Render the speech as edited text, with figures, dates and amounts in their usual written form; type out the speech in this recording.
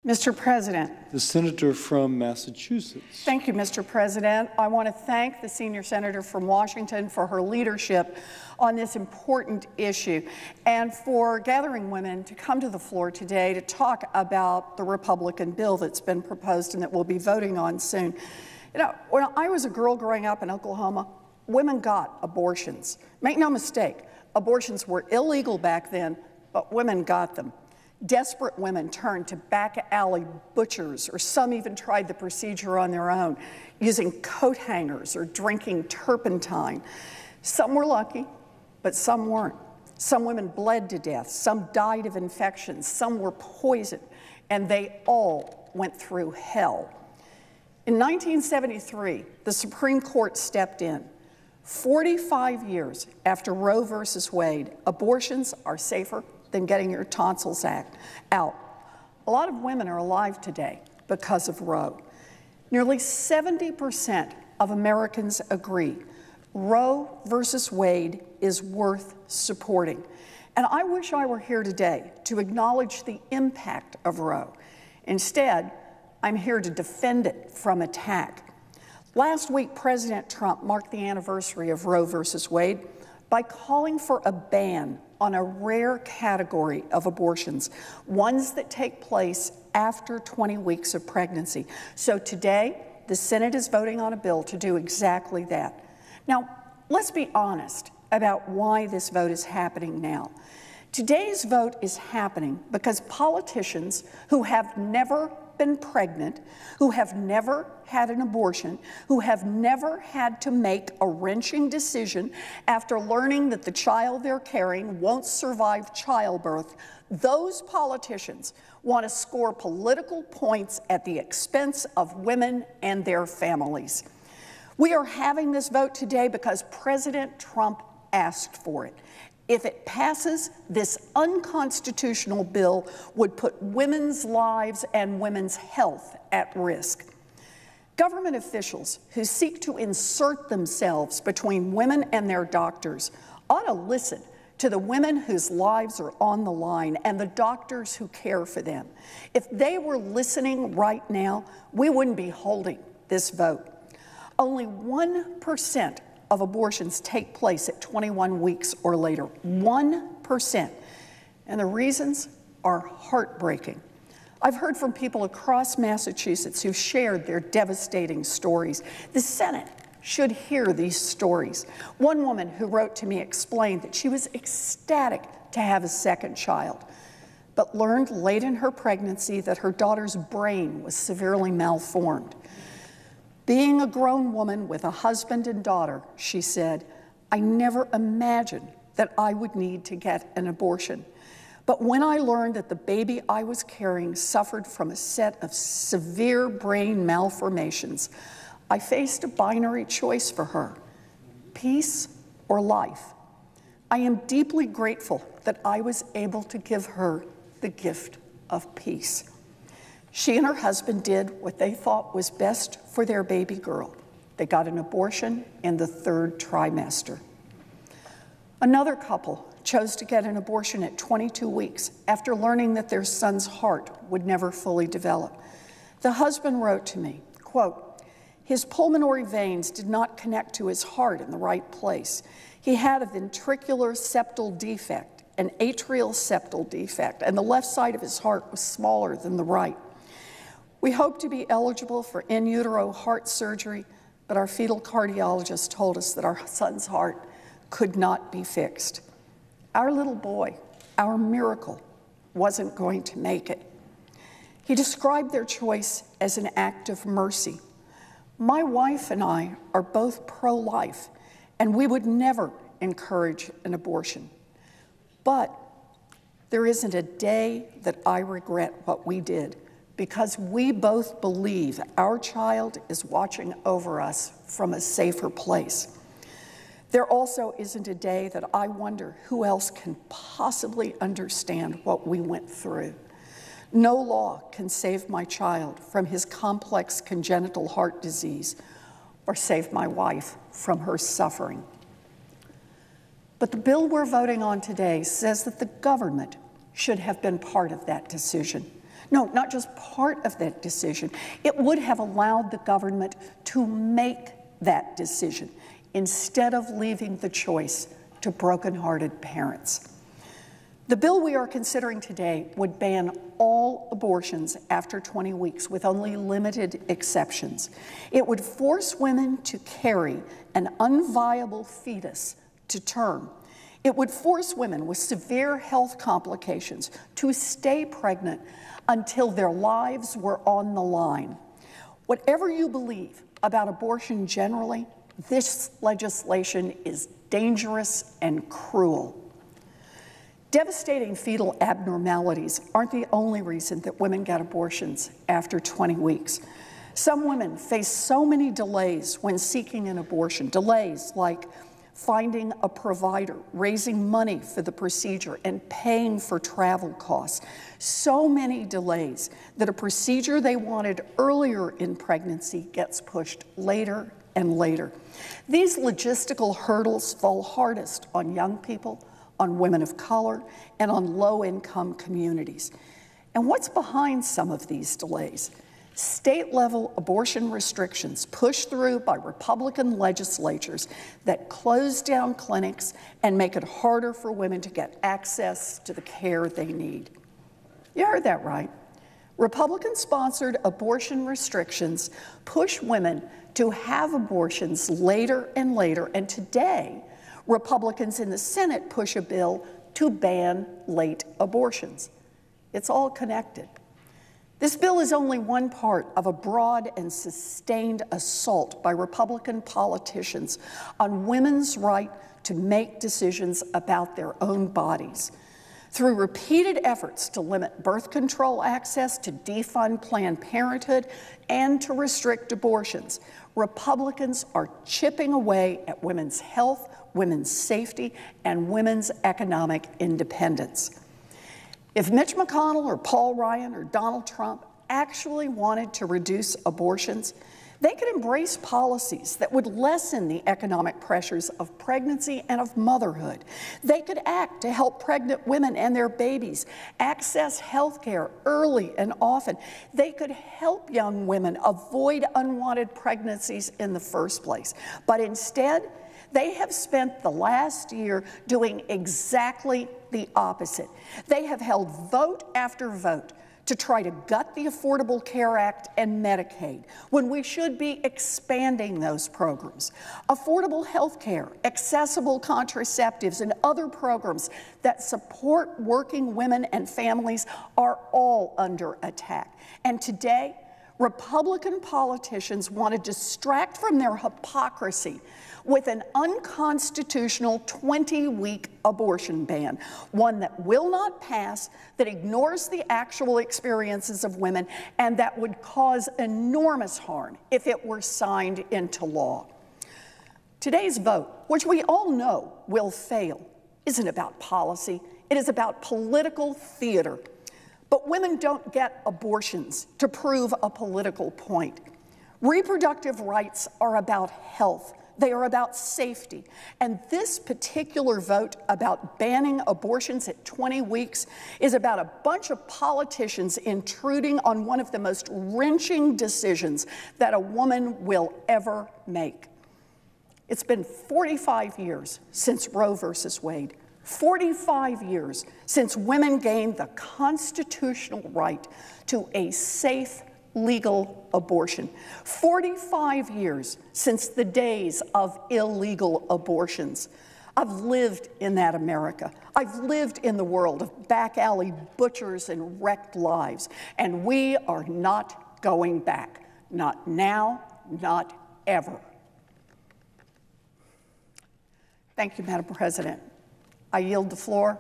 Mr. President. The senator from Massachusetts. Thank you, Mr. President. I want to thank the senior senator from Washington for her leadership on this important issue and for gathering women to come to the floor today to talk about the Republican bill that's been proposed and that we'll be voting on soon. You know, when I was a girl growing up in Oklahoma, women got abortions. Make no mistake, abortions were illegal back then, but women got them. Desperate women turned to back alley butchers, or some even tried the procedure on their own, using coat hangers or drinking turpentine. Some were lucky, but some weren't. Some women bled to death, some died of infections, some were poisoned, and they all went through hell. In 1973, the Supreme Court stepped in. 45 years after Roe versus Wade, abortions are safer than getting your tonsils out. A lot of women are alive today because of Roe. Nearly 70% of Americans agree Roe versus Wade is worth supporting. And I wish I were here today to acknowledge the impact of Roe. Instead, I'm here to defend it from attack. Last week, President Trump marked the anniversary of Roe versus Wade by calling for a ban on a rare category of abortions, ones that take place after 20 weeks of pregnancy. So today, the Senate is voting on a bill to do exactly that. Now, let's be honest about why this vote is happening now. Today's vote is happening because politicians who have never been pregnant, who have never had an abortion, who have never had to make a wrenching decision after learning that the child they're carrying won't survive childbirth, those politicians want to score political points at the expense of women and their families. We are having this vote today because President Trump asked for it. If it passes, this unconstitutional bill would put women's lives and women's health at risk. Government officials who seek to insert themselves between women and their doctors ought to listen to the women whose lives are on the line and the doctors who care for them. If they were listening right now, we wouldn't be holding this vote. Only 1% of abortions take place at 21 weeks or later. 1%. And the reasons are heartbreaking. I've heard from people across Massachusetts who shared their devastating stories. The Senate should hear these stories. One woman who wrote to me explained that she was ecstatic to have a second child, but learned late in her pregnancy that her daughter's brain was severely malformed. Being a grown woman with a husband and daughter, she said, I never imagined that I would need to get an abortion. But when I learned that the baby I was carrying suffered from a set of severe brain malformations, I faced a binary choice for her, peace or life. I am deeply grateful that I was able to give her the gift of peace. She and her husband did what they thought was best for their baby girl. They got an abortion in the 3rd trimester. Another couple chose to get an abortion at 22 weeks after learning that their son's heart would never fully develop. The husband wrote to me, quote, his pulmonary veins did not connect to his heart in the right place. He had a ventricular septal defect, an atrial septal defect, and the left side of his heart was smaller than the right. We hoped to be eligible for in utero heart surgery, but our fetal cardiologist told us that our son's heart could not be fixed. Our little boy, our miracle, wasn't going to make it. He described their choice as an act of mercy. My wife and I are both pro-life, and we would never encourage an abortion. But there isn't a day that I regret what we did, because we both believe our child is watching over us from a safer place. There also isn't a day that I wonder who else can possibly understand what we went through. No law can save my child from his complex congenital heart disease or save my wife from her suffering. But the bill we're voting on today says that the government should have been part of that decision. No, not just part of that decision. It would have allowed the government to make that decision instead of leaving the choice to broken-hearted parents. The bill we are considering today would ban all abortions after 20 weeks with only limited exceptions. It would force women to carry an unviable fetus to term. It would force women with severe health complications to stay pregnant until their lives were on the line. Whatever you believe about abortion generally, this legislation is dangerous and cruel. Devastating fetal abnormalities aren't the only reason that women get abortions after 20 weeks. Some women face so many delays when seeking an abortion, delays like finding a provider, raising money for the procedure, and paying for travel costs. So many delays that a procedure they wanted earlier in pregnancy gets pushed later and later. These logistical hurdles fall hardest on young people, on women of color, and on low-income communities. And what's behind some of these delays? State-level abortion restrictions pushed through by Republican legislatures that close down clinics and make it harder for women to get access to the care they need. You heard that right. Republican-sponsored abortion restrictions push women to have abortions later and later, and today, Republicans in the Senate push a bill to ban late abortions. It's all connected. This bill is only one part of a broad and sustained assault by Republican politicians on women's right to make decisions about their own bodies. Through repeated efforts to limit birth control access, to defund Planned Parenthood, and to restrict abortions, Republicans are chipping away at women's health, women's safety, and women's economic independence. If Mitch McConnell or Paul Ryan or Donald Trump actually wanted to reduce abortions, they could embrace policies that would lessen the economic pressures of pregnancy and of motherhood. They could act to help pregnant women and their babies access health care early and often. They could help young women avoid unwanted pregnancies in the first place. But instead, they have spent the last year doing exactly the opposite. They have held vote after vote to try to gut the Affordable Care Act and Medicaid, when we should be expanding those programs. Affordable health care, accessible contraceptives, and other programs that support working women and families are all under attack. And today, Republican politicians want to distract from their hypocrisy with an unconstitutional 20-week abortion ban, one that will not pass, that ignores the actual experiences of women, and that would cause enormous harm if it were signed into law. Today's vote, which we all know will fail, isn't about policy. It is about political theater. But women don't get abortions to prove a political point. Reproductive rights are about health. They are about safety. And this particular vote about banning abortions at 20 weeks is about a bunch of politicians intruding on one of the most wrenching decisions that a woman will ever make. It's been 45 years since Roe versus Wade. 45 years since women gained the constitutional right to a safe, legal abortion. 45 years since the days of illegal abortions. I've lived in that America. I've lived in the world of back alley butchers and wrecked lives. And we are not going back. Not now, not ever. Thank you, Madam President. I yield the floor.